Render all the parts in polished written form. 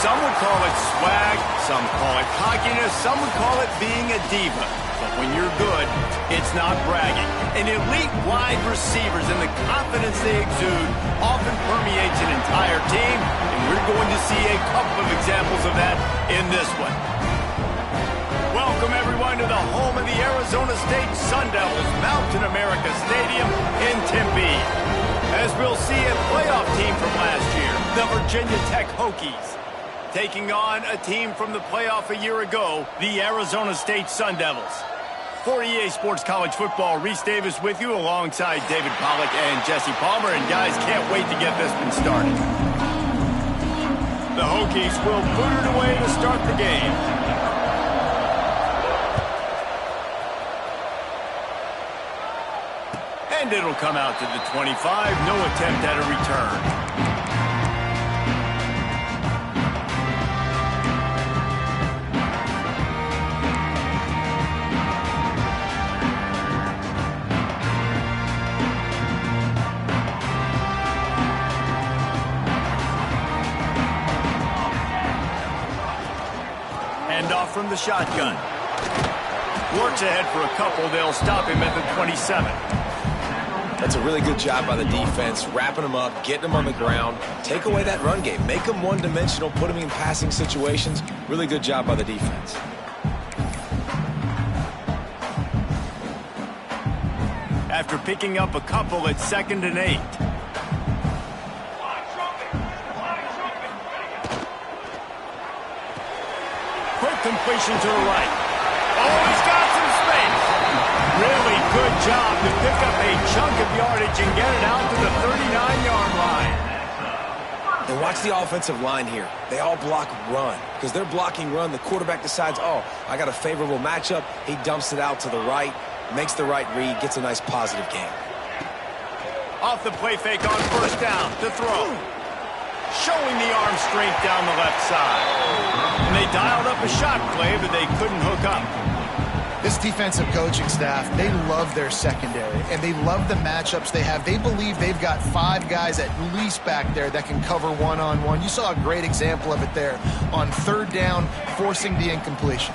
Some would call it swag, some call it cockiness, some would call it being a diva. But when you're good, it's not bragging. And elite wide receivers and the confidence they exude often permeates an entire team, and we're going to see a couple of examples of that in this one. Welcome, everyone, to the home of the Arizona State Sun Devils, Mountain America Stadium in Tempe. As we'll see a playoff team from last year, the Virginia Tech Hokies, taking on a team from the playoff a year ago, the Arizona State Sun Devils. For EA Sports College Football, Reese Davis with you alongside David Pollack and Jesse Palmer. And guys, can't wait to get this one started. The Hokies will boot it away to start the game. And it'll come out to the 25. No attempt at a return. Off from the shotgun. Works ahead for a couple. They'll stop him at the 27. That's a really good job by the defense, wrapping him up, getting him on the ground. Take away that run game. Make him one-dimensional, put him in passing situations. Really good job by the defense. After picking up a couple at 2nd and 8. Completion to the right. Oh, he's got some space. Really good job to pick up a chunk of yardage and get it out to the 39-yard line. And watch the offensive line here. They all block run. Because they're blocking run, the quarterback decides, oh, I got a favorable matchup. He dumps it out to the right, makes the right read, gets a nice positive gain. Off the play fake on first down to throw. Showing the arm strength down the left side. And they dialed up a shot play, but they couldn't hook up. This defensive coaching staff, they love their secondary, and they love the matchups they have. They believe they've got 5 guys at least back there that can cover one-on-one. You saw a great example of it there on 3rd down, forcing the incompletion.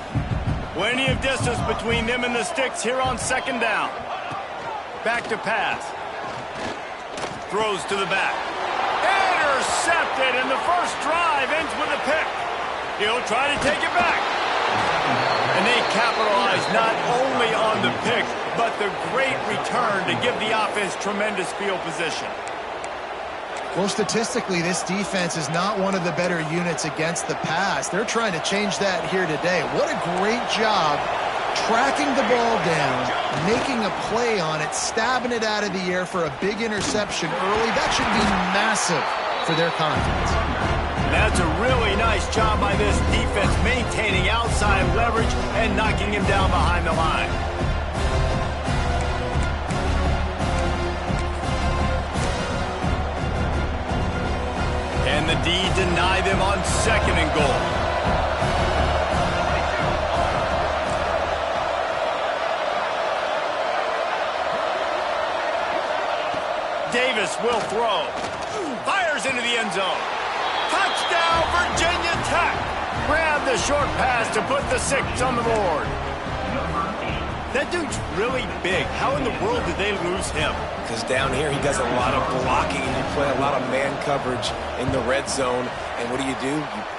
Plenty of distance between them and the sticks here on 2nd down. Back to pass. Throws to the back. Intercepted, and the first drive ends with a pick. He'll try to take it back. And they capitalize not only on the pick, but the great return to give the offense tremendous field position. Well, statistically, this defense is not one of the better units against the pass. They're trying to change that here today. What a great job tracking the ball down, making a play on it, stabbing it out of the air for a big interception early. That should be massive for their confidence. That's a really nice job by this defense, maintaining outside leverage and knocking him down behind the line. by them on 2nd and goal. Davis will throw. Fires into the end zone. Touchdown, Virginia Tech. Grab the short pass to put the 6 on the board. That dude's really big. How in the world did they lose him? Because down here he does a lot of blocking and you play a lot of man coverage in the red zone. And what do? You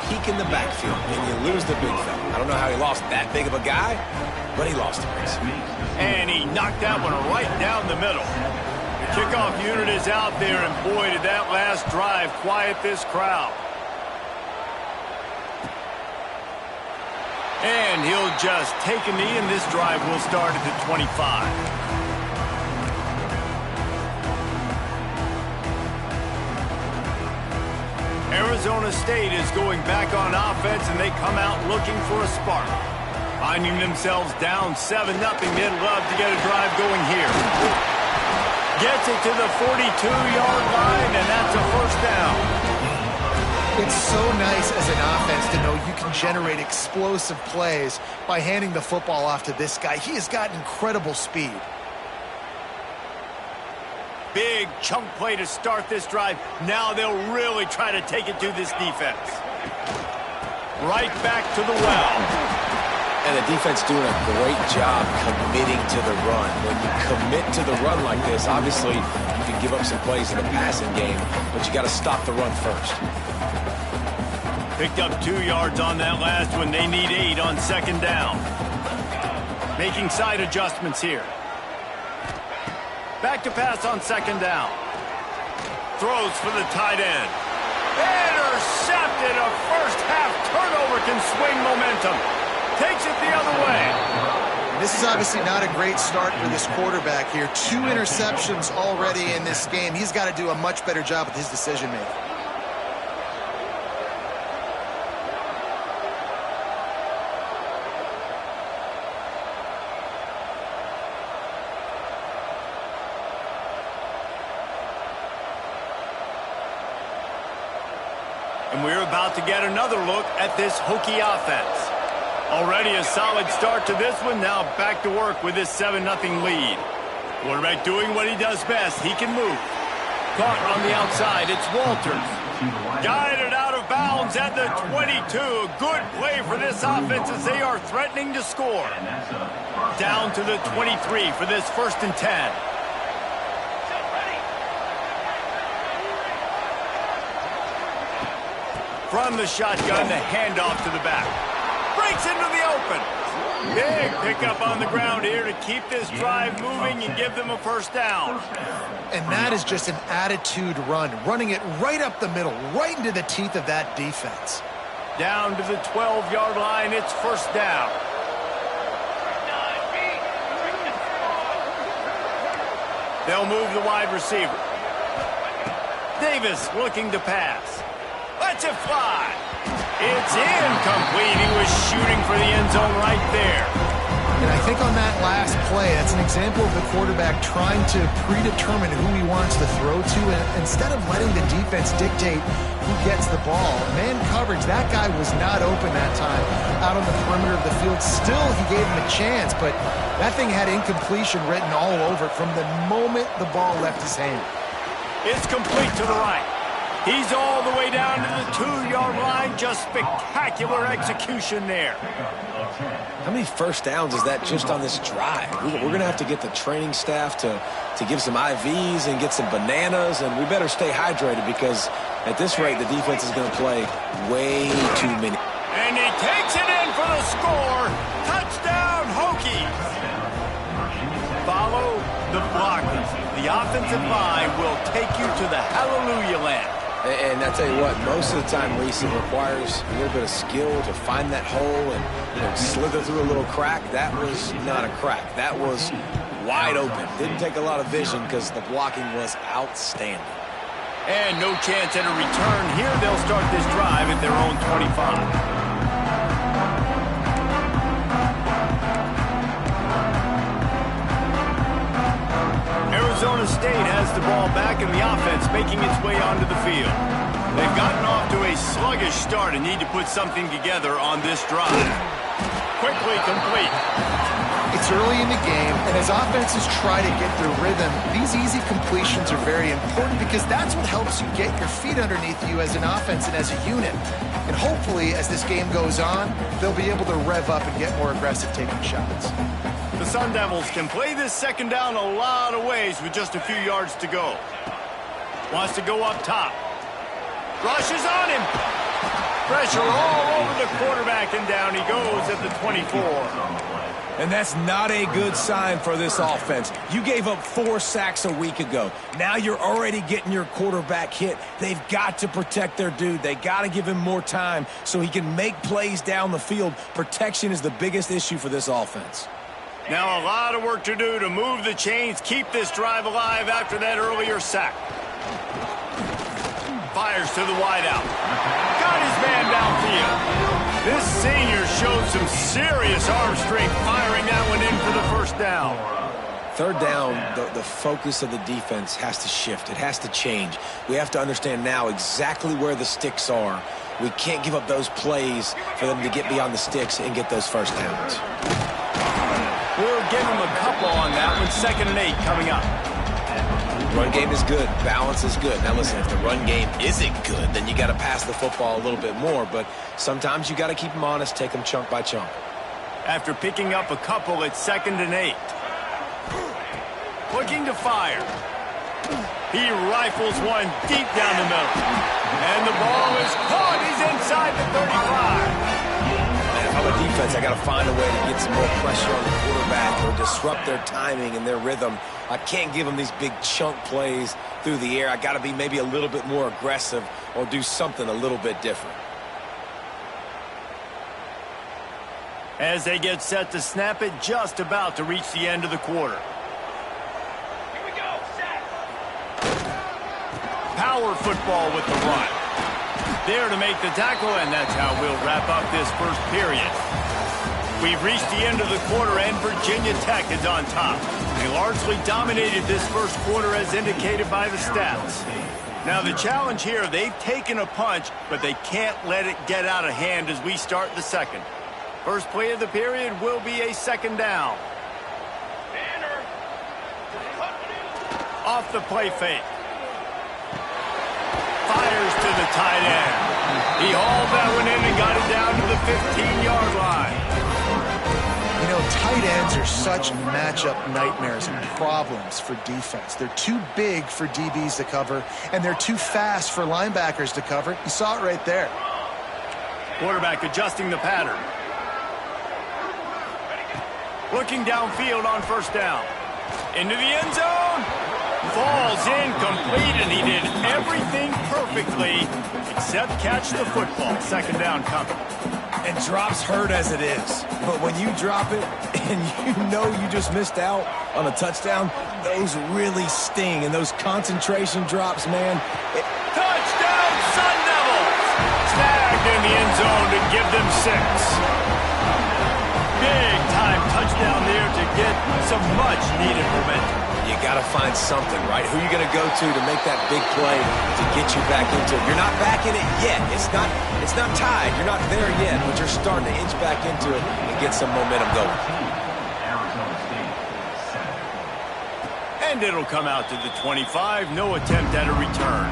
peek in the backfield and you lose the big fella. I don't know how he lost that big of a guy, but he lost the race. And he knocked that one right down the middle. The kickoff unit is out there, and boy, did that last drive quiet this crowd. And he'll just take a knee, and this drive will start at the 25. Arizona State is going back on offense, and they come out looking for a spark. Finding themselves down 7-0, they'd love to get a drive going here. Gets it to the 42-yard line, and that's a first down. It's so nice as an offense to know you can generate explosive plays by handing the football off to this guy. He has got incredible speed. Big chunk play to start this drive. Now they'll really try to take it to this defense. Right back to the well. And the defense doing a great job committing to the run. When you commit to the run like this, obviously you can give up some plays in the passing game, but you got to stop the run first. Picked up 2 yards on that last one. They need 8 on 2nd down. Making side adjustments here. Back to pass on 2nd down. Throws for the tight end. Intercepted. A first half turnover can swing momentum. Takes it the other way. This is obviously not a great start for this quarterback here. 2 interceptions already in this game. He's got to do a much better job with his decision-making. And we're about to get another look at this Hokie offense. Already a solid start to this one. Now back to work with this 7-0 lead. Quarterback doing what he does best. He can move. Caught on the outside. It's Walters. Guided out of bounds at the 22. Good play for this offense as they are threatening to score. Down to the 23 for this 1st and 10. From the shotgun, the handoff to the back. Breaks into the open. Big pickup on the ground here to keep this drive moving and give them a first down. And that is just an attitude run, running it right up the middle, right into the teeth of that defense. Down to the 12-yard line, it's first down. They'll move the wide receiver. Davis looking to pass. Lets it fly. It's incomplete. He was shooting for the end zone right there. And I think on that last play, that's an example of the quarterback trying to predetermine who he wants to throw to. And instead of letting the defense dictate who gets the ball, man coverage, that guy was not open that time out on the perimeter of the field. Still, he gave him a chance, but that thing had incompletion written all over it from the moment the ball left his hand. It's complete to the right. He's all the way down to the 2-yard line. Just spectacular execution there. How many first downs is that just on this drive? We're going to have to get the training staff to give some IVs and get some bananas, and we better stay hydrated because at this rate, the defense is going to play way too many. And he takes it in for the score. Touchdown, Hokies. Follow the blockers. The offensive line will take you to the hallelujah land. And I tell you what, most of the time, Reese, it requires a little bit of skill to find that hole and slither through a little crack. That was not a crack. That was wide open. Didn't take a lot of vision because the blocking was outstanding. And no chance at a return here. They'll start this drive at their own 25. Arizona State has the ball back and the offense making its way onto the field. They've gotten off to a sluggish start and need to put something together on this drive. Quickly complete. It's early in the game, and as offenses try to get their rhythm, these easy completions are very important because that's what helps you get your feet underneath you as an offense and as a unit. And hopefully, as this game goes on, they'll be able to rev up and get more aggressive taking shots. The Sun Devils can play this second down a lot of ways with just a few yards to go. Wants to go up top. Rushes on him. Pressure all over the quarterback, and down he goes at the 24. And that's not a good sign for this offense. You gave up 4 sacks a week ago. Now you're already getting your quarterback hit. They've got to protect their dude. They got to give him more time so he can make plays down the field. Protection is the biggest issue for this offense. Now a lot of work to do to move the chains, keep this drive alive after that earlier sack. Fires to the wideout. Got his man downfield. This senior showed some serious arm strength firing that one in for the first down. Third down, the focus of the defense has to shift. It has to change. We have to understand now exactly where the sticks are. We can't give up those plays for them to get beyond the sticks and get those first downs. We'll give them a couple on that one. 2nd and 8 coming up. Run game is good. Balance is good. Now listen, if the run game isn't good, then you got to pass the football a little bit more. But sometimes you got to keep them honest, take them chunk by chunk. After picking up a couple, it's 2nd and 8. Looking to fire. He rifles one deep down the middle. And the ball is caught. He's inside the 35. If I'm a defense, I got to find a way to get some more pressure on the quarterback or disrupt their timing and their rhythm. I can't give them these big chunk plays through the air. I got to be maybe a little bit more aggressive or do something a little bit different. As they get set to snap it, just about to reach the end of the quarter. Here we go, set. Power football with the run. There to make the tackle, and that's how we'll wrap up this first period. We've reached the end of the quarter, and Virginia Tech is on top. They largely dominated this first quarter as indicated by the stats. Now the challenge here, they've taken a punch, but they can't let it get out of hand as we start the second. First play of the period will be a 2nd down. Off the play fake. Fires to the tight end. He hauled that one in and got it down to the 15-yard line. You know, tight ends are such matchup nightmares and problems for defense. They're too big for DBs to cover, and they're too fast for linebackers to cover. You saw it right there. Quarterback adjusting the pattern. Looking downfield on 1st down. Into the end zone. Falls incomplete, and he did everything perfectly except catch the football. 2nd down coming. And drops hurt as it is. But when you drop it and you know you just missed out on a touchdown, those really sting. And those concentration drops, man. Touchdown, Sun Devils! Snagged in the end zone to give them 6. Big-time touchdown there to get some much-needed momentum. You got to find something, right? Who are you going to go to make that big play to get you back into it? You're not back in it yet. It's not tied. You're not there yet, but you're starting to inch back into it and get some momentum going. And it'll come out to the 25. No attempt at a return.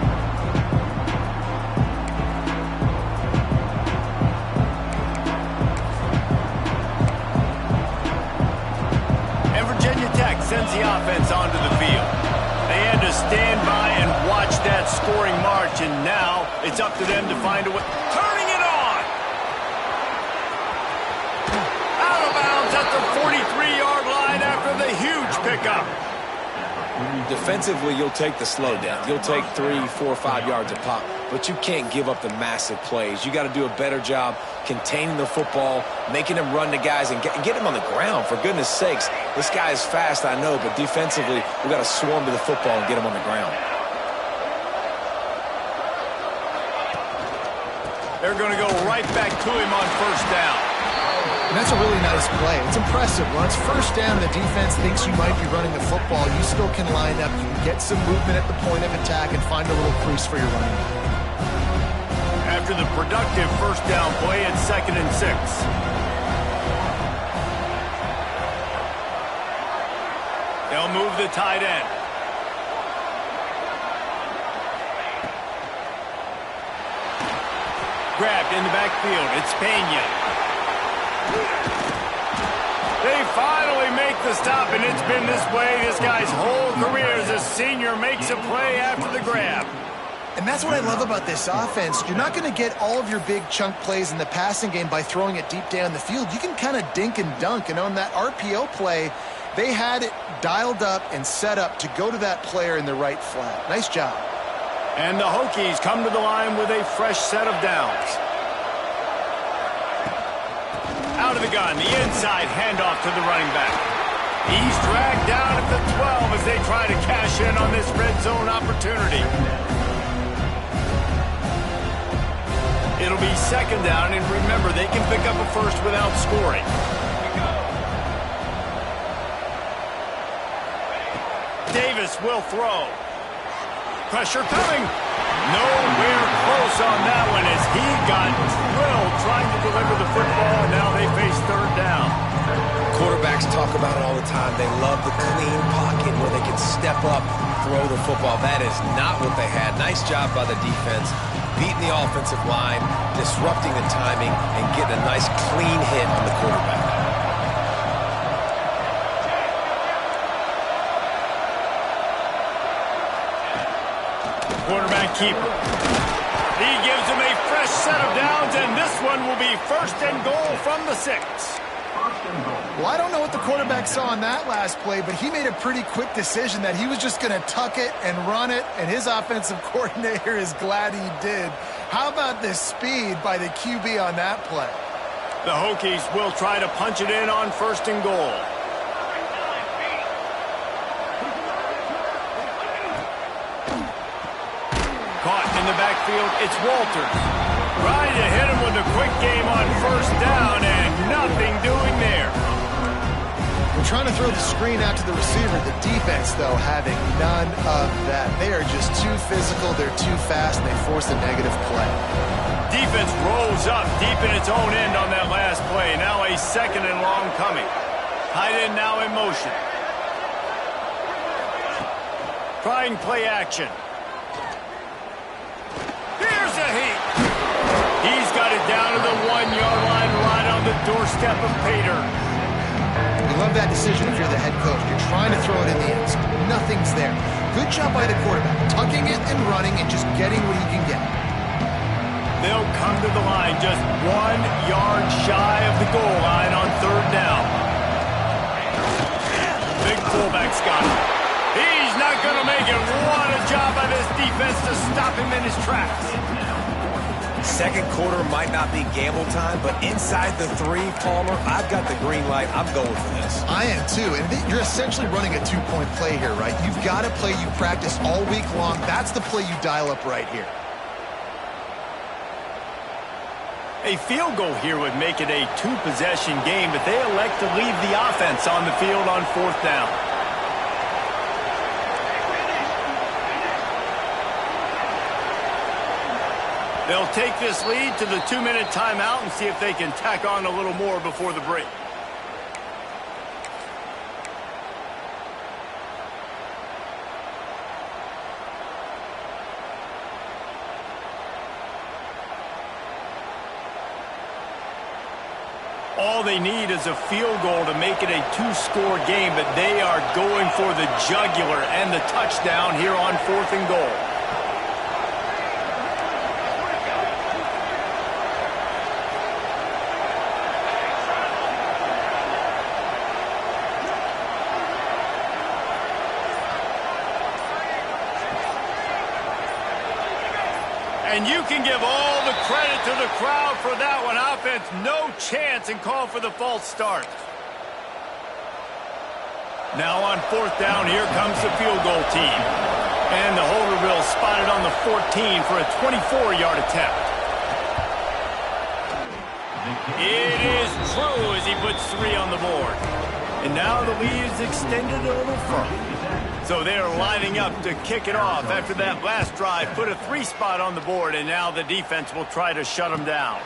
Virginia Tech sends the offense onto the field. They had to stand by and watch that scoring march, and now it's up to them to find a way. Turning it on! Out of bounds at the 43-yard line after the huge pickup. Defensively, you'll take the slowdown. You'll take 3, 4, 5 yards a pop, but you can't give up the massive plays. You got to do a better job containing the football, making him run to guys, and get him on the ground, for goodness sakes. This guy is fast, I know, but defensively, we got to swarm to the football and get him on the ground. They're going to go right back to him on 1st down. And that's a really nice play. It's impressive. Once 1st down, the defense thinks you might be running the football. You still can line up. You can get some movement at the point of attack and find a little crease for your running back. after the productive first down play at 2nd and 6. They'll move the tight end. Grabbed in the backfield. It's Pena. They finally make the stop, and it's been this way this guy's whole career as a senior makes a play after the grab. And that's what I love about this offense. You're not going to get all of your big chunk plays in the passing game by throwing it deep down the field. You can kind of dink and dunk, and on that RPO play, they had it dialed up and set up to go to that player in the right flat. Nice job. And the Hokies come to the line with a fresh set of downs. Out of the gun, the inside handoff to the running back. He's dragged down at the 12 as they try to cash in on this red zone opportunity. It'll be 2nd down, and remember, they can pick up a first without scoring. Davis will throw. Pressure coming. Nowhere close on that one as he got drilled trying to deliver the football, and now they face 3rd down. Quarterbacks talk about it all the time. They love the clean pocket where they can step up, throw the football. That is not what they had. Nice job by the defense, beating the offensive line, disrupting the timing, and getting a nice clean hit on the quarterback. Quarterback keeper. He gives him a fresh set of downs, and this one will be 1st and goal from the 6. Well, I don't know what the quarterback saw on that last play, but he made a pretty quick decision that he was just going to tuck it and run it, and his offensive coordinator is glad he did. How about the speed by the QB on that play? The Hokies will try to punch it in on 1st and goal. Caught in the backfield, it's Walters. Trying to hit him with a quick game on 1st down, and nothing doing there. We're trying to throw the screen out to the receiver. The defense, though, having none of that. They are just too physical, they're too fast, and they force a negative play. Defense rolls up deep in its own end on that last play. Now a 2nd and long coming. Tight end now in motion. Trying play action. Here's a heat. He's got it down to the 1-yard line right on the doorstep of Pater. You love that decision if you're the head coach. You're trying to throw it in the end zone. Nothing's there. Good job by the quarterback, tucking it and running and just getting what he can get. They'll come to the line just 1 yard shy of the goal line on 3rd down. Big fullback's got it. He's not going to make it. What a job by this defense to stop him in his tracks. 2nd quarter might not be gamble time, but inside the 3, Palmer, I've got the green light. I'm going for this. I am too, and you're essentially running a 2-point play here, right? You've got a play you practice all week long. That's the play you dial up right here. A field goal here would make it a 2-possession game, but they elect to leave the offense on the field on 4th down. They'll take this lead to the 2-minute timeout and see if they can tack on a little more before the break. All they need is a field goal to make it a 2-score game, but they are going for the jugular and the touchdown here on 4th and goal. And you can give all the credit to the crowd for that one. Offense, no chance, and call for the false start. Now on 4th down, here comes the field goal team. And the holder will spot it on the 14 for a 24-yard attempt. It is true as he puts 3 on the board. And now the lead is extended a little further. So they're lining up to kick it off after that last drive. Put a 3-spot on the board, and now the defense will try to shut them down.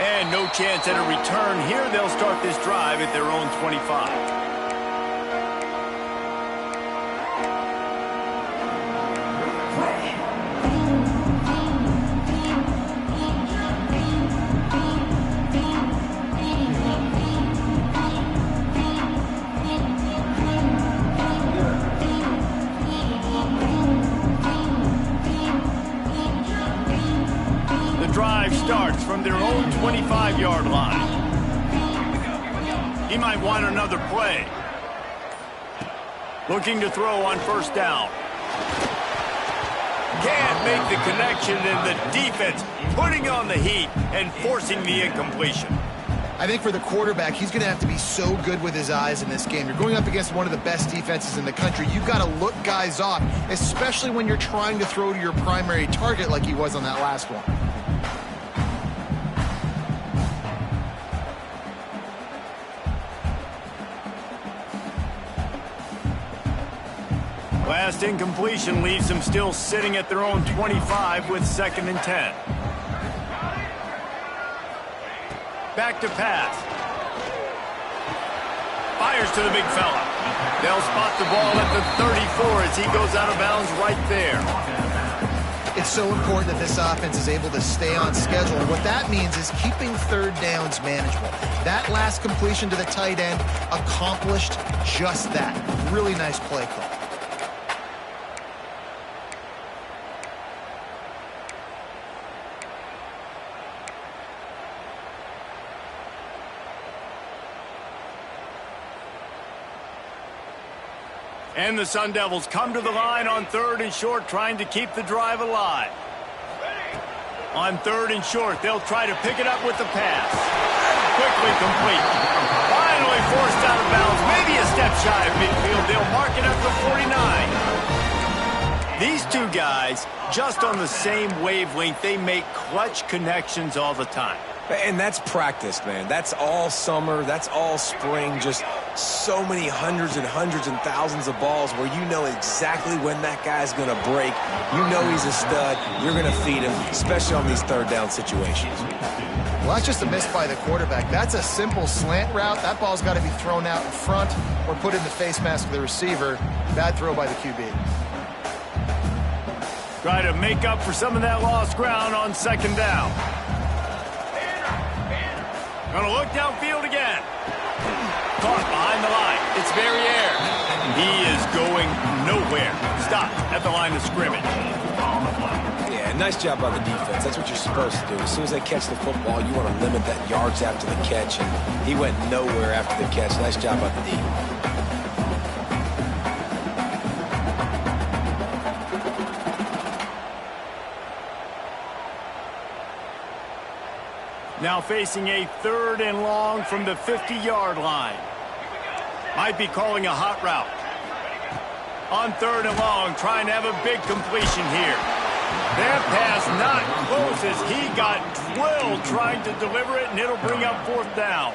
And no chance at a return here. They'll start this drive at their own 25. Starts from their own 25-yard line. He might want another play. Looking to throw on first down. Can't make the connection, and the defense putting on the heat and forcing the incompletion. I think for the quarterback, he's going to have to be so good with his eyes in this game. You're going up against one of the best defenses in the country. You've got to look guys off, especially when you're trying to throw to your primary target like he was on that last one. Last incompletion leaves them still sitting at their own 25 with 2nd and 10. Back to pass. Fires to the big fella. They'll spot the ball at the 34 as he goes out of bounds right there. It's so important that this offense is able to stay on schedule. And what that means is keeping third downs manageable. That last completion to the tight end accomplished just that. Really nice play call. And the Sun Devils come to the line on 3rd and short, trying to keep the drive alive. On 3rd and short, they'll try to pick it up with the pass. Quickly complete. Finally forced out of bounds. Maybe a step shy of midfield. They'll mark it up to 49. These two guys, just on the same wavelength, they make clutch connections all the time. And that's practice, man. That's all summer. That's all spring. Just so many hundreds and thousands of balls where you know exactly when that guy's going to break. You know he's a stud. You're going to feed him, especially on these third down situations. Well, that's just a miss by the quarterback. That's a simple slant route. That ball's got to be thrown out in front or put in the face mask of the receiver. Bad throw by the QB. Try to make up for some of that lost ground on 2nd down. Gonna look downfield again. Caught behind the line. It's Verrier. He is going nowhere. Stopped at the line of scrimmage. Yeah, nice job by the defense. That's what you're supposed to do. As soon as they catch the football, you want to limit that yards after the catch, and he went nowhere after the catch. Nice job by the D. Now facing a 3rd and long from the 50-yard line. Might be calling a hot route. On 3rd and long, trying to have a big completion here. That pass not close as he got drilled trying to deliver it, and it'll bring up 4th down.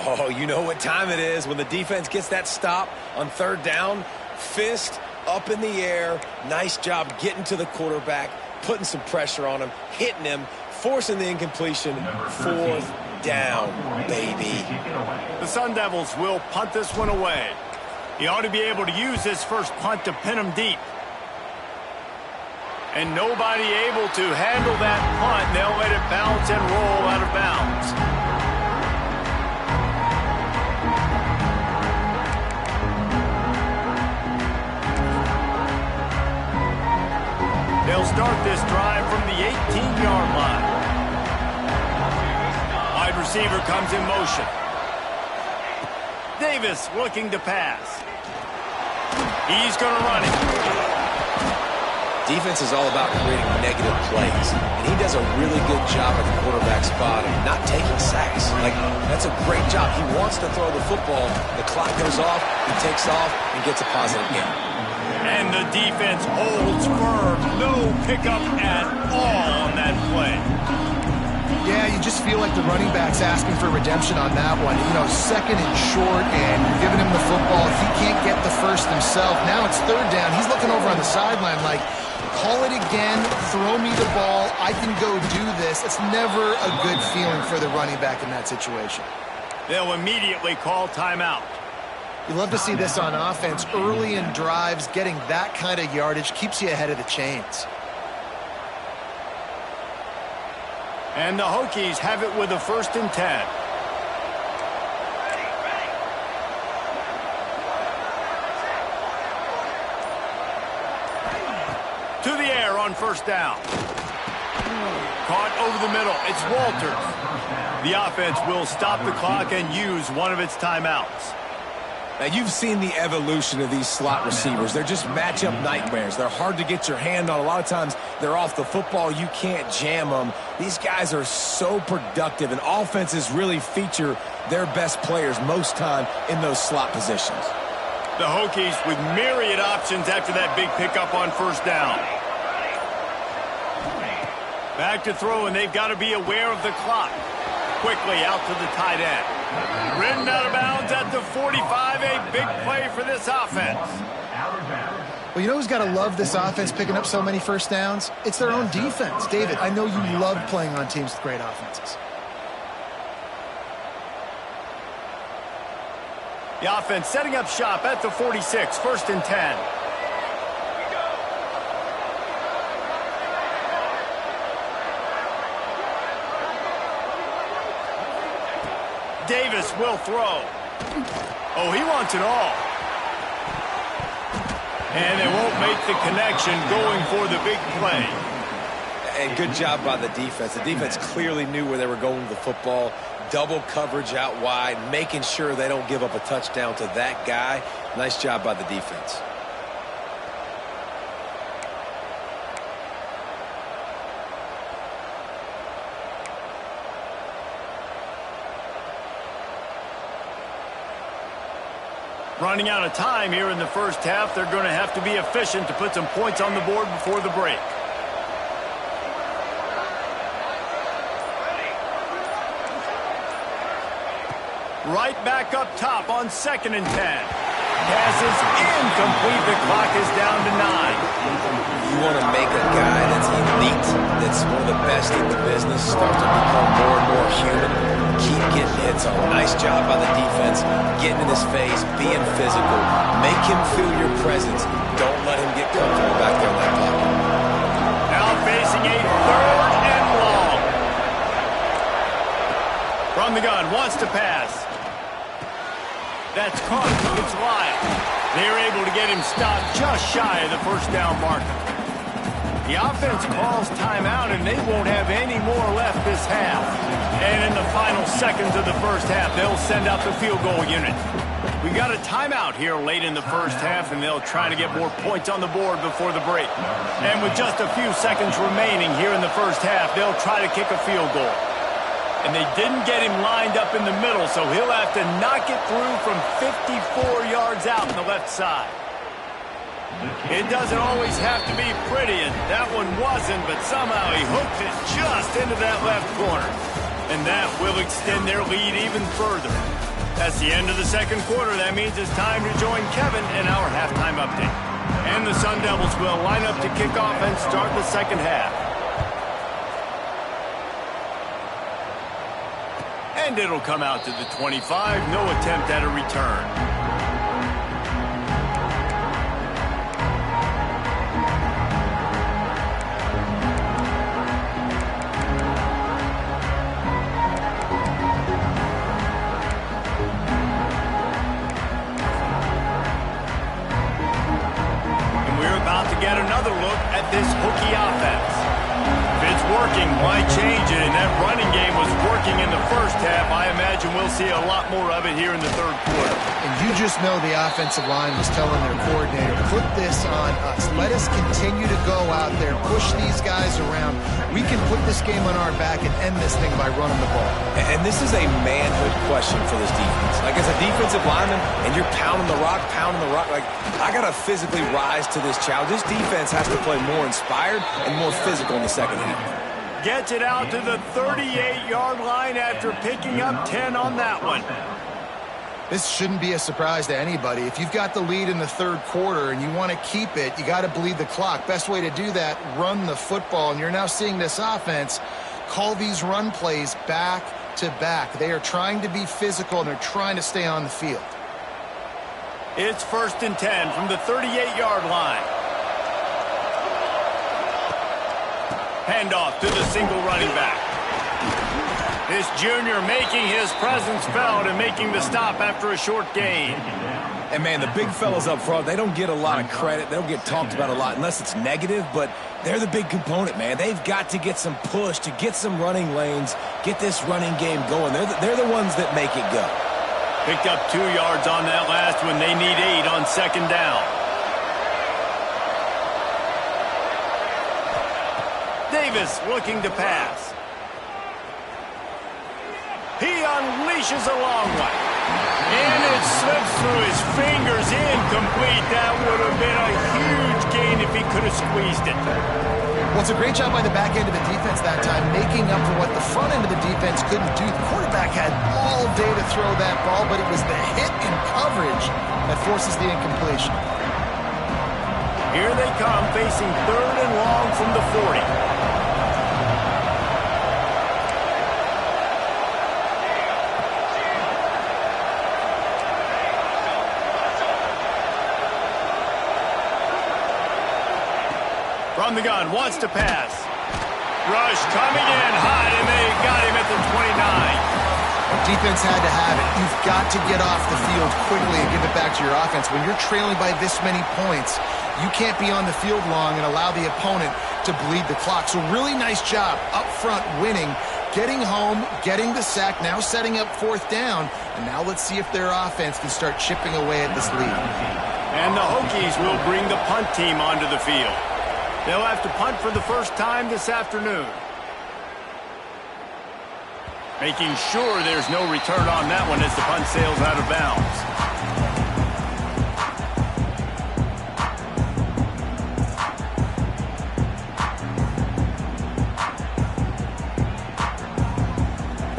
Oh, you know what time it is when the defense gets that stop on 3rd down. Fist up in the air. Nice job getting to the quarterback, putting some pressure on him, hitting him, forcing the incompletion. 4th down, baby. The Sun Devils will punt this one away. He ought to be able to use this first punt to pin him deep. And nobody able to handle that punt. They'll let it bounce and roll out of bounds. They'll start this drive from the 18-yard line. Wide receiver comes in motion. Davis looking to pass. He's going to run it. Defense is all about creating negative plays, and he does a really good job at the quarterback spot of not taking sacks. Like, that's a great job. He wants to throw the football. The clock goes off, he takes off, and gets a positive gain. And the defense holds firm. No pickup at all on that play. Yeah, you just feel like the running back's asking for redemption on that one. You know, second and short, and you're giving him the football. If he can't get the first himself, now it's third down. He's looking over on the sideline like, call it again, throw me the ball, I can go do this. It's never a good feeling for the running back in that situation. They'll immediately call timeout. You love to see this on offense. Early in drives, getting that kind of yardage keeps you ahead of the chains. And the Hokies have it with a 1st and 10. To the air on 1st down. Caught over the middle. It's Walters. The offense will stop the clock and use one of its timeouts. Now, you've seen the evolution of these slot receivers. They're just matchup nightmares. They're hard to get your hand on. A lot of times, they're off the football. You can't jam them. These guys are so productive, and offenses really feature their best players most time in those slot positions. The Hokies with myriad options after that big pickup on 1st down. Back to throw, and they've got to be aware of the clock. Quickly out to the tight end. Ridden out of bounds at the 45. A big play for this offense. Well, you know who's got to love this offense picking up so many first downs? It's their own defense. David, I know you love playing on teams with great offenses. The offense setting up shop at the 46. 1st and 10. Davis will throw. Oh, he wants it all. And they won't make the connection going for the big play. And good job by the defense. The defense clearly knew where they were going with the football. Double coverage out wide, making sure they don't give up a touchdown to that guy. Nice job by the defense. Running out of time here in the 1st half. They're going to have to be efficient to put some points on the board before the break. Right back up top on 2nd and 10. Passes incomplete. The clock is down to 9. You want to make a guy that's elite, that's one of the best in the business, start to become more and more human. Keep getting hits on. Nice job by the defense, getting in his face, being physical. Make him feel your presence. Don't let him get comfortable back there in that pocket. Now facing a 3rd and long. From the gun, wants to pass. That's caught. It's Lyle. They're able to get him stopped just shy of the 1st down marker. The offense calls timeout, and they won't have any more left this half. And in the final seconds of the 1st half, they'll send out the field goal unit. We got a timeout here late in the 1st half, and they'll try to get more points on the board before the break. And with just a few seconds remaining here in the 1st half, they'll try to kick a field goal. And they didn't get him lined up in the middle, so he'll have to knock it through from 54 yards out on the left side. It doesn't always have to be pretty, and that one wasn't, but somehow he hooked it just into that left corner. And that will extend their lead even further. That's the end of the 2nd quarter. That means it's time to join Kevin in our halftime update. And the Sun Devils will line up to kick off and start the 2nd half. And it'll come out to the 25. No attempt at a return. Get another look at this Hokie offense. If it's working, why change it? And that running game was working in the 1st half. I imagine we'll see a lot more of it here in the 3rd quarter. And you just know the offensive line was telling their coordinator, put this on us. Let us continue to go out there, push these guys around. We can put this game on our back and end this thing by running the ball. And this is a manhood question for this defense. Like, as a defensive lineman, and you're pounding the rock, like, I got to physically rise to this challenge. This defense has to play more inspired and more physical in the 2nd half. Gets it out to the 38-yard line after picking up 10 on that one. This shouldn't be a surprise to anybody. If you've got the lead in the third quarter and you want to keep it, you got to bleed the clock. Best way to do that, run the football. And you're now seeing this offense call these run plays back to back. They are trying to be physical and they're trying to stay on the field. It's 1st and 10 from the 38-yard line. Handoff to the single running back. This junior making his presence felt and making the stop after a short gain. And, man, the big fellas up front, they don't get a lot of credit. They don't get talked about a lot unless it's negative, but they're the big component, man. They've got to get some push, to get some running lanes, get this running game going. They're the ones that make it go. Picked up 2 yards on that last one. They need 8 on 2nd down. Davis looking to pass. He unleashes a long one. And it slips through his fingers, incomplete. That would have been a huge gain if he could have squeezed it. Well, it's a great job by the back end of the defense that time, making up for what the front end of the defense couldn't do. The quarterback had all day to throw that ball, but it was the hit and coverage that forces the incompletion. Here they come, facing 3rd and long from the 40. From the gun, wants to pass. Rush coming in hot, and they got him at the 29. Defense had to have it. You've got to get off the field quickly and give it back to your offense. When you're trailing by this many points, you can't be on the field long and allow the opponent to bleed the clock. So really nice job up front winning, getting home, getting the sack, now setting up 4th down. And now let's see if their offense can start chipping away at this lead. And the Hokies will bring the punt team onto the field. They'll have to punt for the first time this afternoon. Making sure there's no return on that one as the punt sails out of bounds.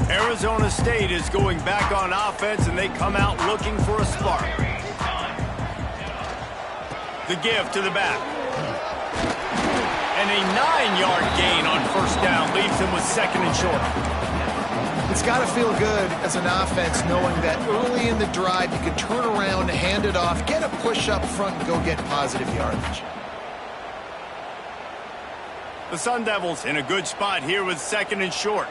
Arizona State is going back on offense, and they come out looking for a spark. The give to the back. And a 9-yard gain on 1st down leaves him with 2nd and short. It's got to feel good as an offense knowing that early in the drive you can turn around, hand it off, get a push up front, and go get positive yardage. The Sun Devils in a good spot here with 2nd and short.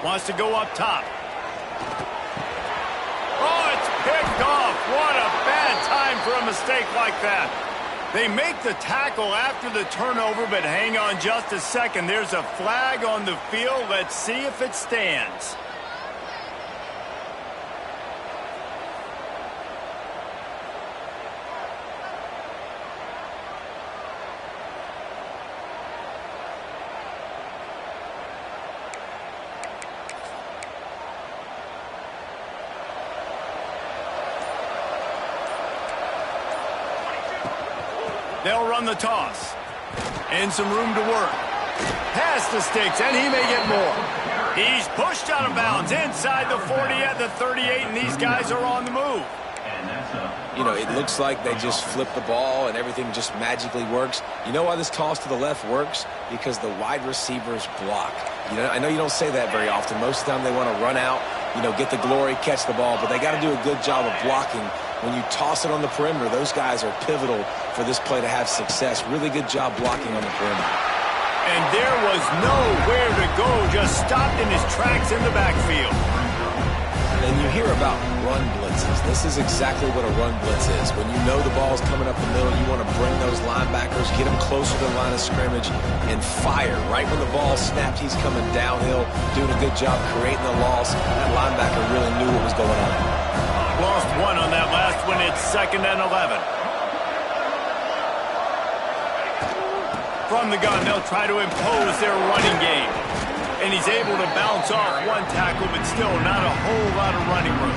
Wants to go up top. Oh, it's picked off. What a bad time for a mistake like that. They make the tackle after the turnover, but hang on just a second. There's a flag on the field. Let's see if it stands. They'll run the toss. And some room to work. Past the sticks, and he may get more. He's pushed out of bounds inside the 40 at the 38, and these guys are on the move. You know, it looks like they just flip the ball and everything just magically works. You know why this toss to the left works? Because the wide receivers block. You know, I know you don't say that very often. Most of the time they want to run out, you know, get the glory, catch the ball, but they got to do a good job of blocking. When you toss it on the perimeter, those guys are pivotal for this play to have success. Really good job blocking on the perimeter. And there was nowhere to go, just stopped in his tracks in the backfield. And you hear about run blitzes. This is exactly what a run blitz is. When you know the ball's coming up the middle, you want to bring those linebackers, get them closer to the line of scrimmage, and fire. Right when the ball snapped, he's coming downhill, doing a good job creating the loss. That linebacker really knew what was going on. Lost one on that last one. It's 2nd and 11. From the gun, they'll try to impose their running game. And he's able to bounce off one tackle, but still not a whole lot of running room.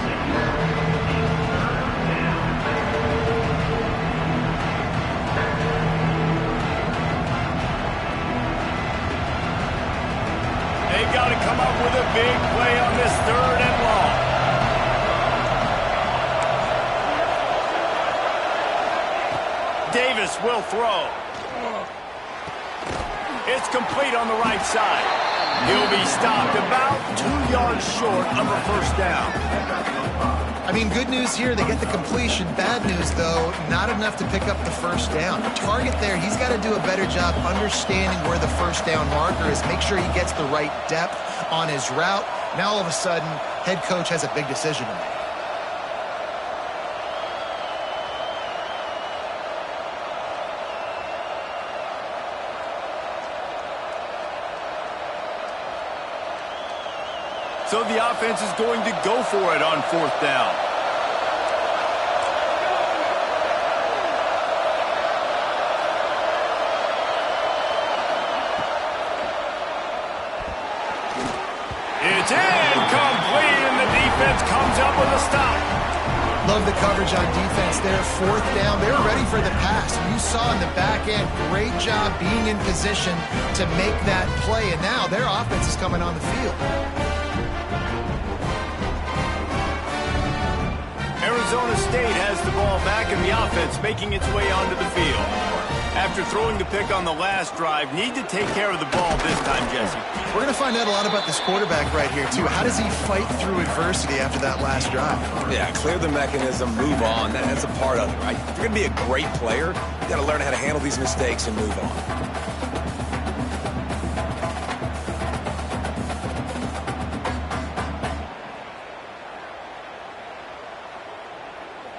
Arozonis will throw. It's complete on the right side. He'll be stopped about 2 yards short of a first down. I mean, good news here, they get the completion. Bad news, though, not enough to pick up the first down. The target there, he's got to do a better job understanding where the first down marker is, make sure he gets the right depth on his route. Now, all of a sudden, head coach has a big decision to make. So the offense is going to go for it on fourth down. It's incomplete, and the defense comes up with a stop. Love the coverage on defense there. Fourth down, they were ready for the pass. You saw in the back end, great job being in position to make that play, and now their offense is coming on the field. Arizona State has the ball back, and the offense making its way onto the field. After throwing the pick on the last drive, need to take care of the ball this time, Jesse. We're going to find out a lot about this quarterback right here, too. How does he fight through adversity after that last drive? Yeah, clear the mechanism, move on. That's a part of it, right? If you're going to be a great player, you got to learn how to handle these mistakes and move on.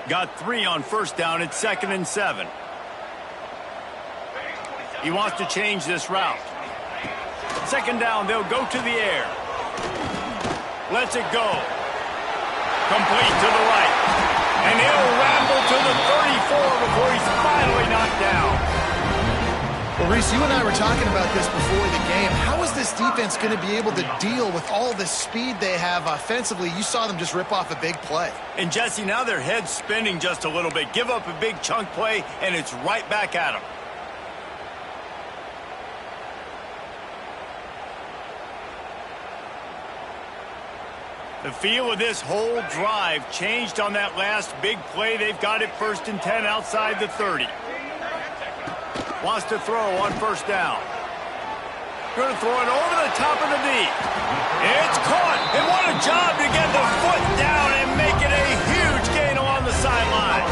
Got 3 on first down at 2nd and 7. He wants to change this route. 2nd down, they'll go to the air. Lets it go. Complete to the right. And he'll ramble to the 34 before he's finally knocked down. Well, Reese, you and I were talking about this before the game. How is this defense going to be able to deal with all the speed they have offensively? You saw them just rip off a big play. And, Jesse, now their head's spinning just a little bit. Give up a big chunk play, and it's right back at them. The feel of this whole drive changed on that last big play. They've got it 1st and 10 outside the 30. Wants to throw on first down. Going to throw it over the top of the knee. It's caught. And what a job to get the foot down and make it a huge gain along the sideline.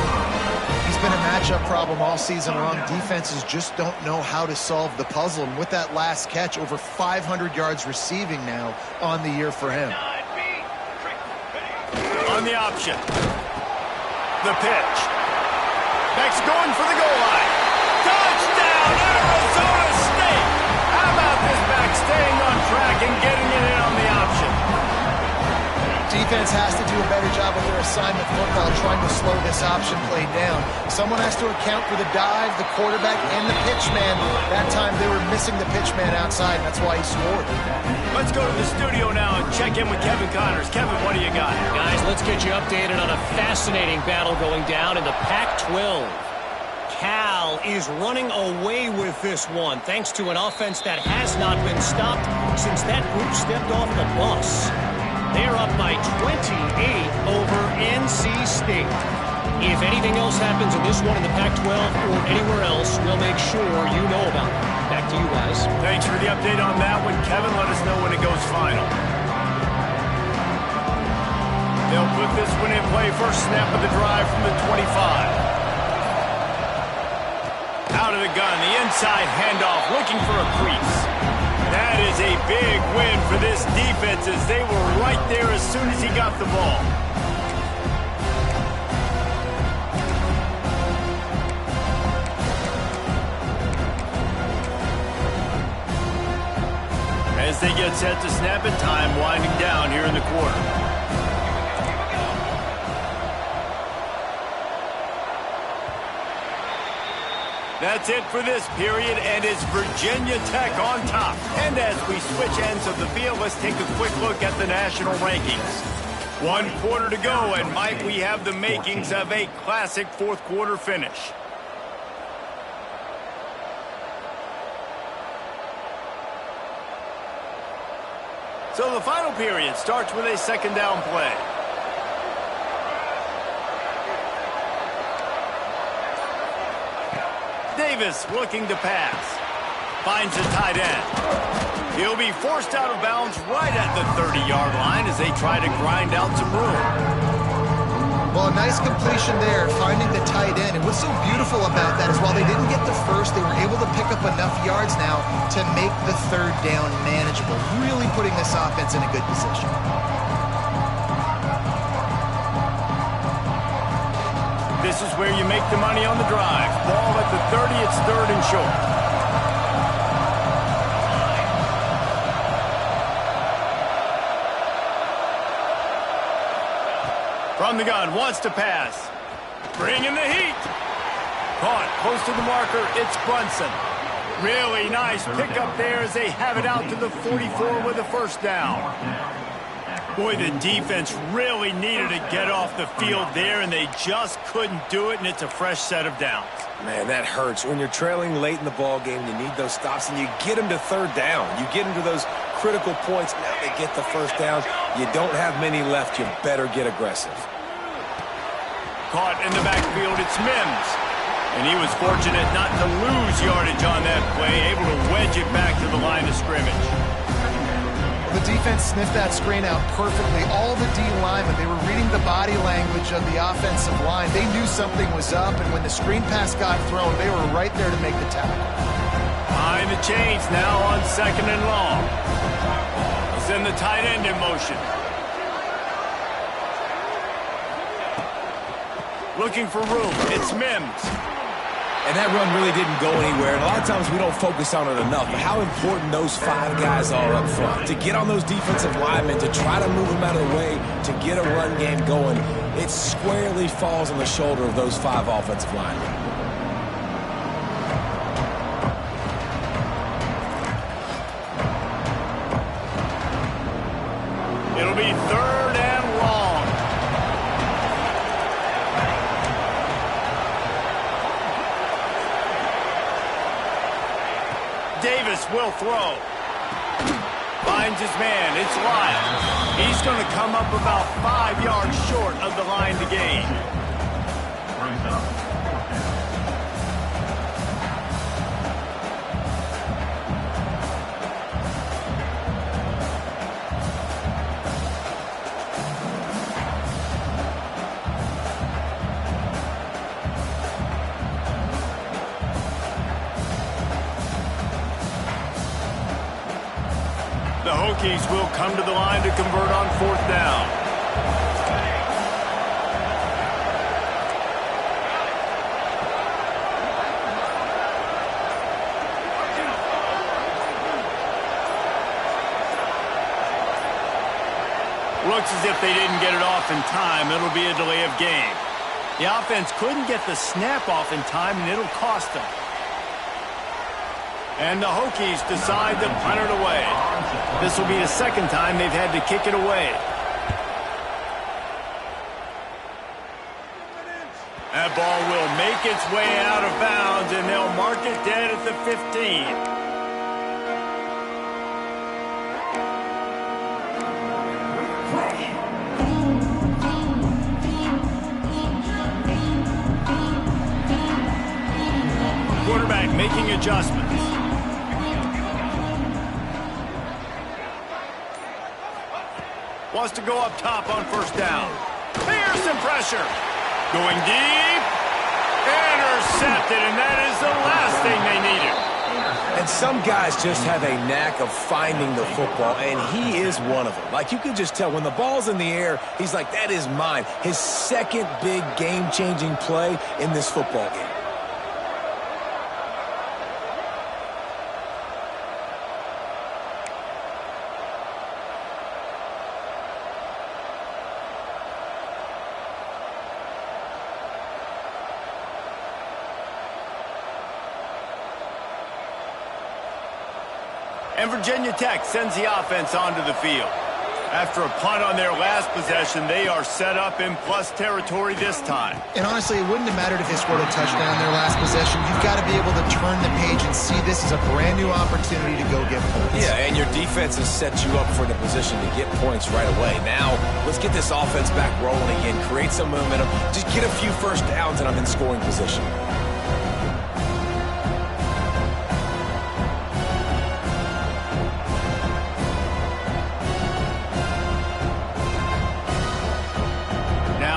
He's been a matchup problem all season long. Defenses just don't know how to solve the puzzle. And with that last catch, over 500 yards receiving now on the year for him. On the option. The pitch. Next going for the goal line. Touchdown, Arizona State! How about this back staying on track and getting it in on the option? Defense has to do a better job with their assignment football, trying to slow this option play down. Someone has to account for the dive, the quarterback, and the pitch man. That time they were missing the pitch man outside, and that's why he scored. Let's go to the studio now and check in with Kevin Connors. Kevin, what do you got? Guys, let's get you updated on a fascinating battle going down in the Pac-12. Cal is running away with this one, thanks to an offense that has not been stopped since that group stepped off the bus. They're up by 28 over NC State. If anything else happens in this one in the Pac-12 or anywhere else, we'll make sure you know about it. Back to you guys. Thanks for the update on that one, Kevin. Let us know when it goes final. They'll put this one in play. First snap of the drive from the 25. Out of the gun, the inside handoff, looking for a crease. That is a big win for this defense as they were right there as soon as he got the ball. As they get set to snap it, time winding down here in the quarter. That's it for this period, and it's Virginia Tech on top. And as we switch ends of the field, let's take a quick look at the national rankings. 1 quarter to go, and might we have the makings of a classic fourth quarter finish. So the final period starts with a 2nd down play. Davis looking to pass. Finds the tight end. He'll be forced out of bounds right at the 30-yard line as they try to grind out some room. Well, a nice completion there, finding the tight end. And what's so beautiful about that is while they didn't get the first, they were able to pick up enough yards now to make the third down manageable, really putting this offense in a good position. This is where you make the money on the drive. Ball at the 30, it's third and short. From the gun, wants to pass. Bringing the heat. Caught close to the marker, it's Brunson. Really nice pickup there as they have it out to the 44 with a first down. Boy, the defense really needed to get off the field there, and they just couldn't do it, and it's a fresh set of downs. Man, that hurts. When you're trailing late in the ball game, you need those stops, and you get them to third down. You get them to those critical points. Now they get the first down. You don't have many left. You better get aggressive. Caught in the backfield, it's Mims. And he was fortunate not to lose yardage on that play, able to wedge it back to the line of scrimmage. The defense sniffed that screen out perfectly. All the D linemen, they were reading the body language of the offensive line. They knew something was up, and when the screen pass got thrown, they were right there to make the tackle. Behind the chains now on second and long. He'll send the tight end in motion. Looking for room, it's Mims. And that run really didn't go anywhere. And a lot of times we don't focus on it enough. But how important those five guys are up front. To get on those defensive linemen, to try to move them out of the way, to get a run game going, it squarely falls on the shoulder of those five offensive linemen. It'll be third and long. Davis will throw. Finds his man. It's Lyle. He's going to come up about 5 yards short of the line to gain. The Hokies will come to the line to convert on fourth down. Looks as if they didn't get it off in time. It'll be a delay of game. The offense couldn't get the snap off in time, and it'll cost them. And the Hokies decide to punt it away. This will be the second time they've had to kick it away. That ball will make its way out of bounds, and they'll mark it dead at the 15. Quarterback making adjustments. Wants to go up top on first down. Pearson pressure. Going deep. Intercepted, and that is the last thing they needed. And some guys just have a knack of finding the football, and he is one of them. Like, you can just tell when the ball's in the air, he's like, that is mine. His second big game-changing play in this football game. And Virginia Tech sends the offense onto the field. After a punt on their last possession, they are set up in plus territory this time. And honestly, it wouldn't have mattered if they scored a touchdown on their last possession. You've got to be able to turn the page and see this as a brand new opportunity to go get points. Yeah, and your defense has set you up for the position to get points right away. Now, let's get this offense back rolling again, create some momentum, just get a few first downs, and I'm in scoring position.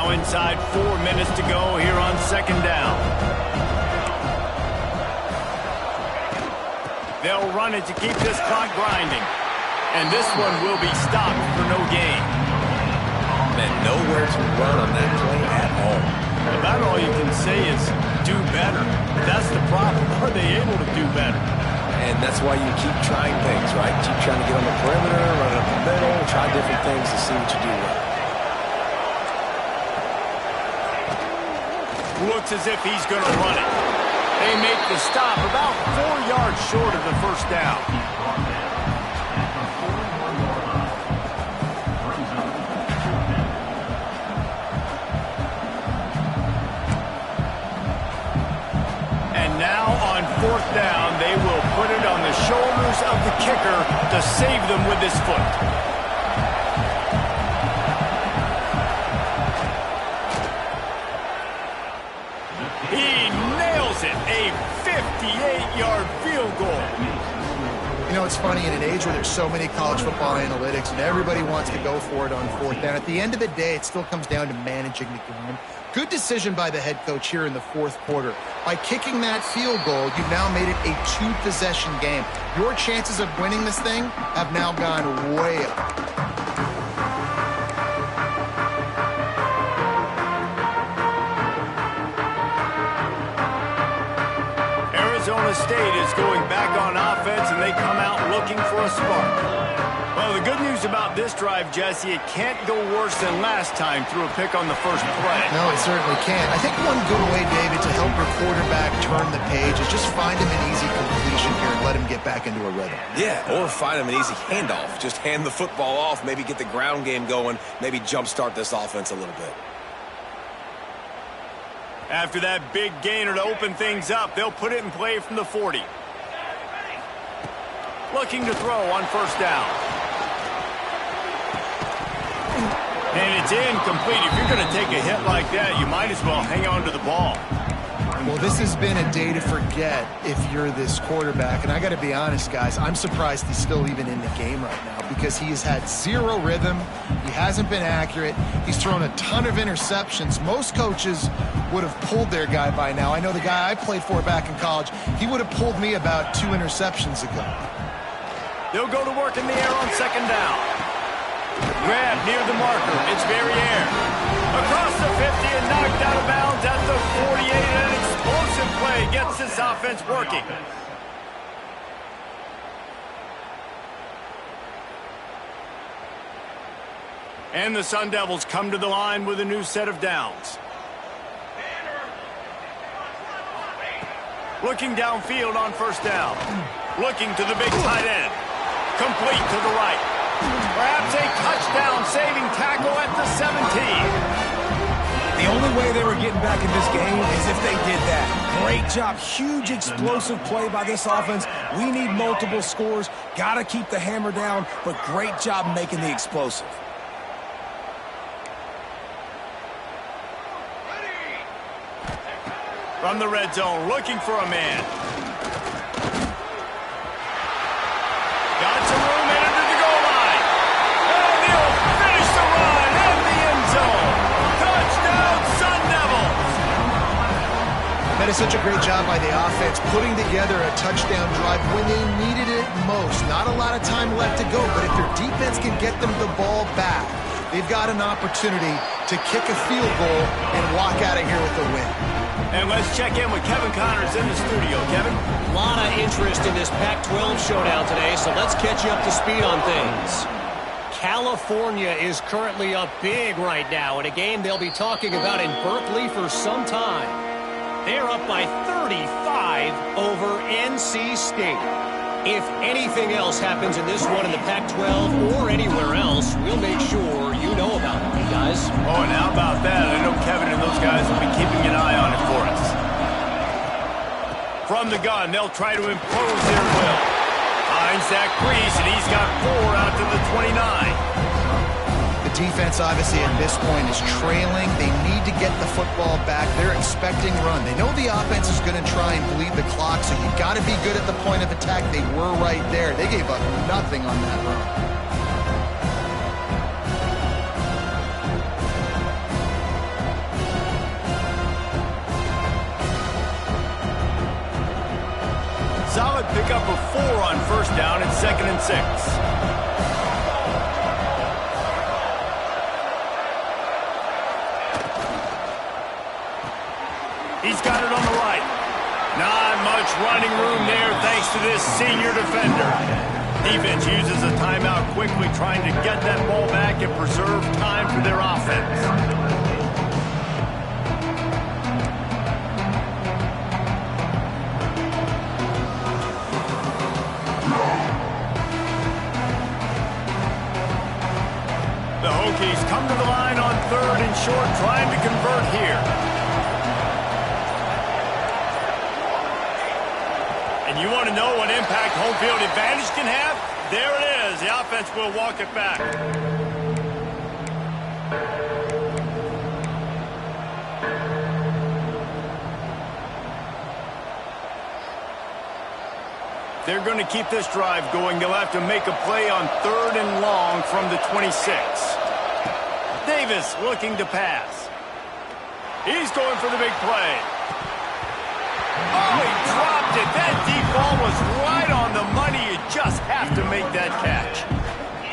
Now inside 4 minutes to go here on second down. They'll run it to keep this clock grinding. And this one will be stopped for no gain. Man, nowhere to run on that play at all. About all you can say is do better. That's the problem. Are they able to do better? And that's why you keep trying things, right? Keep trying to get on the perimeter, run it up the middle, try different things to see what you do well. Looks as if he's going to run it. They make the stop about 4 yards short of the first down. And now on fourth down, they will put it on the shoulders of the kicker to save them with his foot. He nails it, a 58-yard field goal. You know, it's funny, in an age where there's so many college football analytics and everybody wants to go for it on fourth down, at the end of the day, it still comes down to managing the game. Good decision by the head coach here in the fourth quarter. By kicking that field goal, you've now made it a two-possession game. Your chances of winning this thing have now gone way up. Arizona State is going back on offense, and they come out looking for a spark. Well, the good news about this drive, Jesse, it can't go worse than last time through a pick on the first play. No, it certainly can't. I think one good way, David, to help your quarterback turn the page is just find him an easy completion here and let him get back into a rhythm. Yeah, or find him an easy handoff. Just hand the football off, maybe get the ground game going, maybe jumpstart this offense a little bit. After that big gainer to open things up, they'll put it in play from the 40. Looking to throw on first down. And it's incomplete. If you're going to take a hit like that, you might as well hang on to the ball. Well, this has been a day to forget if you're this quarterback. And I got to be honest, guys, I'm surprised he's still even in the game right now because he has had zero rhythm. He hasn't been accurate. He's thrown a ton of interceptions. Most coaches would have pulled their guy by now. I know the guy I played for back in college, he would have pulled me about 2 interceptions ago. They'll go to work in the air on second down. Grab near the marker. It's Verrier. Across the 50 and knocked out of bounds at the 48. And an explosive play gets this offense working. And the Sun Devils come to the line with a new set of downs. Looking downfield on first down. Looking to the big tight end. Complete to the right. Perhaps a touchdown-saving tackle at the 17. The only way they were getting back in this game is if they did that. Great job. Huge explosive play by this offense. We need multiple scores. Got to keep the hammer down, but great job making the explosive. From the red zone, looking for a man. Got some room in under the goal line. And he'll finish the run in the end zone. Touchdown, Sun Devils. That is such a great job by the offense, putting together a touchdown drive when they needed it most. Not a lot of time left to go, but if your defense can get them the ball back, they've got an opportunity to kick a field goal and walk out of here with a win. And let's check in with Kevin Connors in the studio. Kevin? A lot of interest in this Pac-12 showdown today, so let's catch you up to speed on things. California is currently up big right now in a game they'll be talking about in Berkeley for some time. They're up by 35 over NC State. If anything else happens in this one in the Pac-12 or anywhere else, we'll make sure you know about it, guys. Oh, and how about that? I know Kevin and those guys will be keeping an eye on it for us. From the gun, they'll try to impose their will. Finds Zach Breeze, and he's got 4 out to the 29. The defense, obviously, at this point is trailing. They need to get the football back. They're expecting run. They know the offense is going to try and bleed the clock, so you got to be good at the point of attack. They were right there. They gave up nothing on that run. pickup of 4 on first down at 2nd and 6. He's got it on the right. Not much running room there thanks to this senior defender. Defense uses a timeout quickly, trying to get that ball back and preserve time for their offense. The Hokies come to the line on 3rd and short, trying to convert here. And you want to know what impact home field advantage can have? There it is. The offense will walk it back. They're going to keep this drive going. They'll have to make a play on 3rd and long from the 26. Davis looking to pass. He's going for the big play. Oh, he dropped it. That deep ball was right on the money. You just have to make that catch.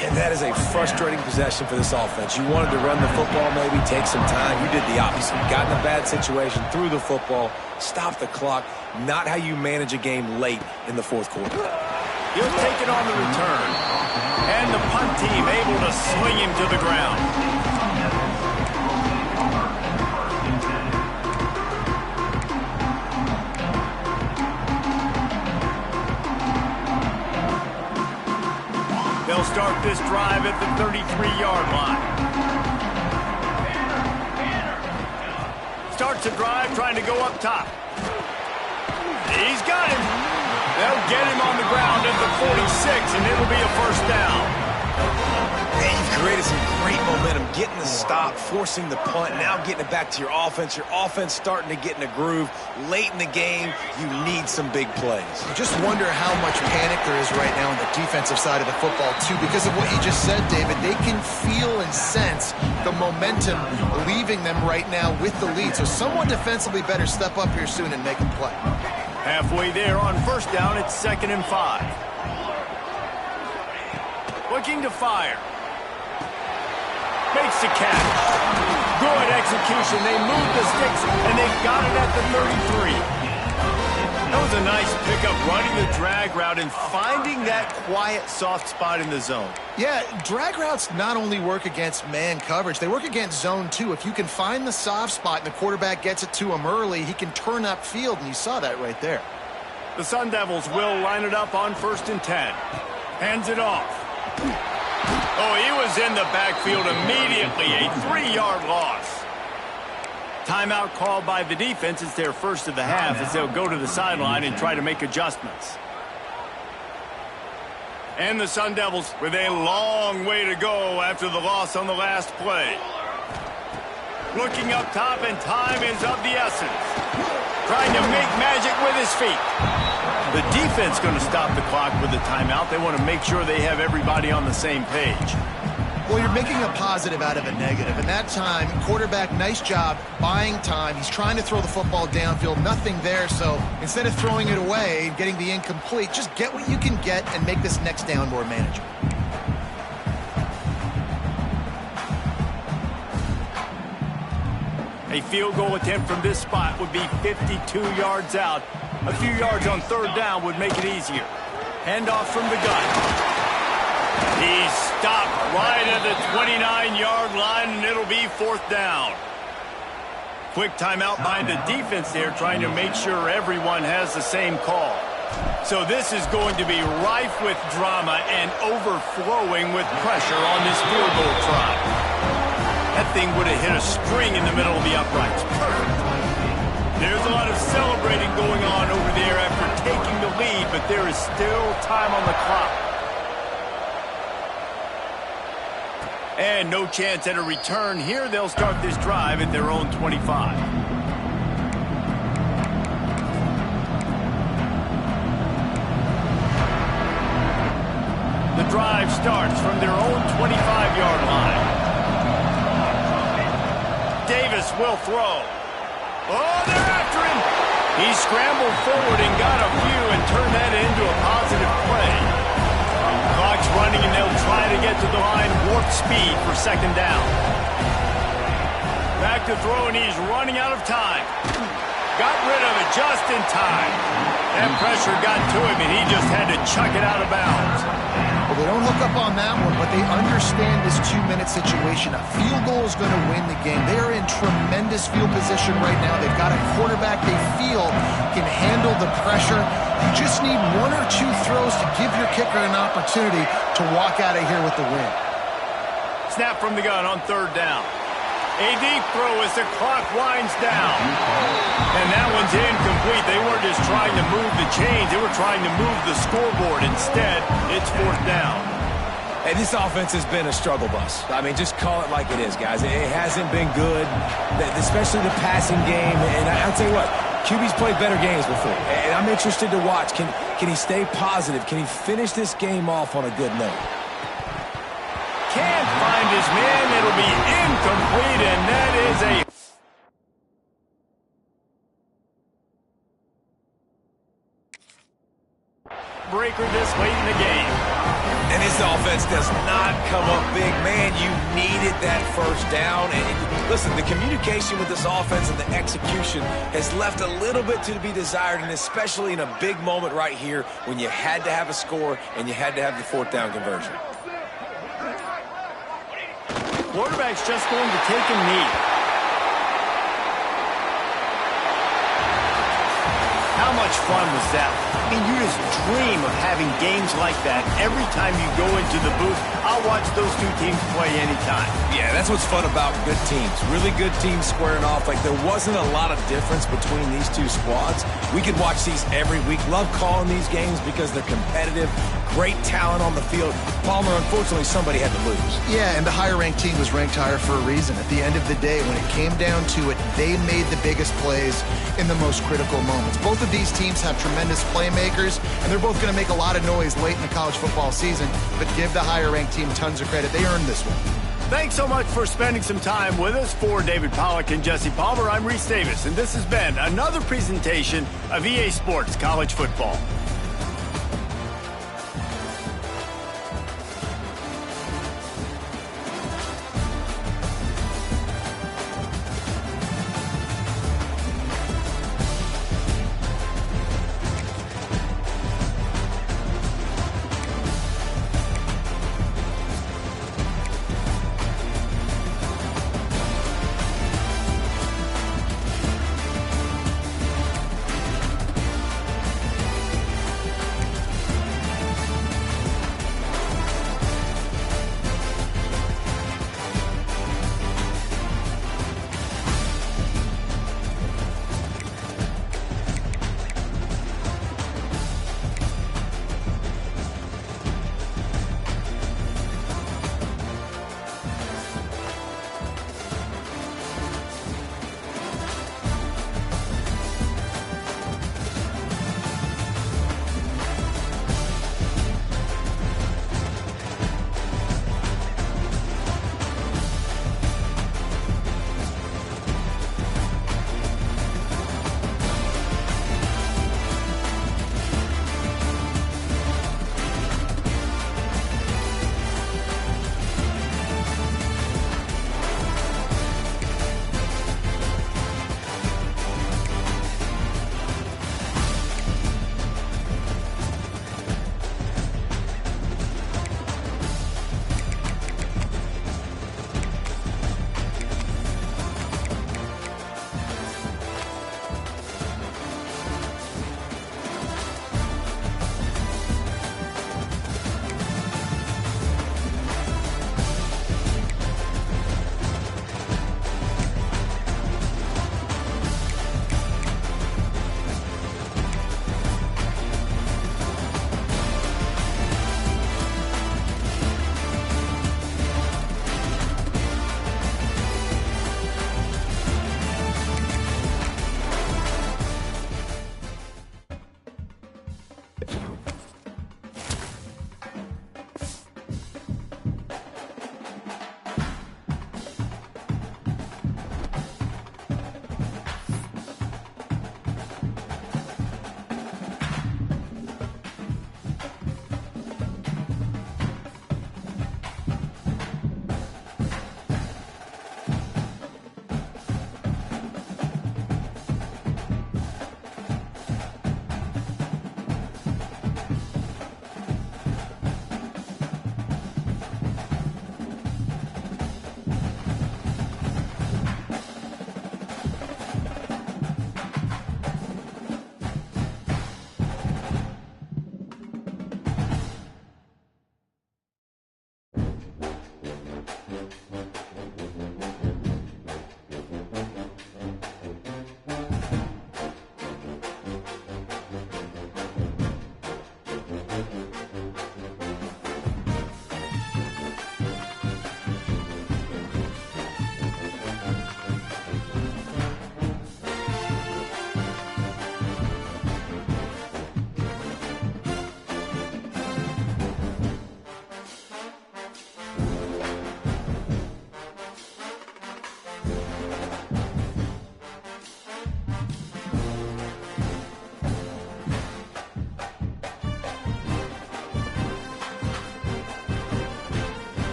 And that is a frustrating possession for this offense. You wanted to run the football, maybe take some time. You did the opposite. You got in a bad situation, threw the football, stopped the clock. Not how you manage a game late in the 4th quarter. He'll take it on the return. And the punt team able to swing him to the ground. They'll start this drive at the 33-yard line. Starts a drive trying to go up top. He's got him. They'll get him on the ground at the 46, and it'll be a first down. And you've created some great momentum, getting the stop, forcing the punt, now getting it back to your offense. Your offense starting to get in a groove. Late in the game, you need some big plays. I just wonder how much panic there is right now on the defensive side of the football, too, because of what you just said, David. They can feel and sense the momentum leaving them right now with the lead. So someone defensively better step up here soon and make a play. Halfway there on first down, it's 2nd and 5. Looking to fire. Makes the catch. Good execution. They moved the sticks, and they got it at the 33. That was a nice pickup, running the drag route and finding that quiet, soft spot in the zone. Yeah, drag routes not only work against man coverage, they work against zone too. If you can find the soft spot and the quarterback gets it to him early, he can turn upfield, and you saw that right there. The Sun Devils will line it up on 1st and 10. Hands it off. Oh, he was in the backfield immediately. A 3-yard loss. Timeout called by the defense. It's their first of the half as they'll go to the sideline and try to make adjustments. And the Sun Devils with a long way to go after the loss on the last play. Looking up top, and time is of the essence. Trying to make magic with his feet. The defense going to stop the clock with a timeout. They want to make sure they have everybody on the same page. Well, you're making a positive out of a negative. And that time, quarterback, nice job buying time. He's trying to throw the football downfield. Nothing there. So instead of throwing it away and getting the incomplete, just get what you can get and make this next down more manageable. A field goal attempt from this spot would be 52 yards out. A few yards on 3rd down would make it easier. Handoff from the gun. He's stopped right at the 29-yard line, and it'll be 4th down. Quick timeout by the defense there, trying to make sure everyone has the same call. So this is going to be rife with drama and overflowing with pressure on this field goal try. That thing would have hit a string in the middle of the uprights. Perfect. There's a lot of celebrating going on over there after taking the lead, but there is still time on the clock. And no chance at a return here. They'll start this drive at their own 25. The drive starts from their own 25-yard line. Davis will throw. Oh, they're after him. He scrambled forward and got a few and turned that into a positive play. Clock's running, and they'll try to get to the line warp speed for second down. Back to throw, and he's running out of time. Got rid of it just in time. That pressure got to him, and he just had to chuck it out of bounds. Well, they don't hook up on that one, but they understand this 2-minute situation. A field goal is going to win the game. They are in tremendous field position right now. They've got a quarterback they feel can handle the pressure. You just need 1 or 2 throws to give your kicker an opportunity to walk out of here with the win. Snap from the gun on third down. A deep throw as the clock winds down. And that one's incomplete. They weren't just trying to move the chains. They were trying to move the scoreboard. Instead, it's fourth down. Hey, this offense has been a struggle bus. I mean, just call it like it is, guys. It hasn't been good, especially the passing game. And I'll tell you what, QB's played better games before. And I'm interested to watch. Can he stay positive? Can he finish this game off on a good note? Can't find his man. It'll be incomplete, and that is a... breaker this late in the game. And this offense does not come up big. Man, you needed that first down. And listen, the communication with this offense and the execution has left a little bit to be desired, and especially in a big moment right here when you had to have a score and you had to have the fourth down conversion. Quarterback's just going to take a knee. How much fun was that? I mean, you just dream of having games like that every time you go into the booth. I'll watch those two teams play anytime. Yeah, that's what's fun about good teams. Really good teams squaring off. Like, there wasn't a lot of difference between these two squads. We could watch these every week. Love calling these games because they're competitive. Great talent on the field. Palmer, unfortunately, somebody had to lose. Yeah, and the higher-ranked team was ranked higher for a reason. At the end of the day, when it came down to it, they made the biggest plays in the most critical moments. Both of these teams have tremendous playmakers, and they're both going to make a lot of noise late in the college football season, but give the higher-ranked team tons of credit. They earned this one. Thanks so much for spending some time with us. For David Pollack and Jesse Palmer, I'm Reese Davis, and this has been another presentation of EA Sports College Football.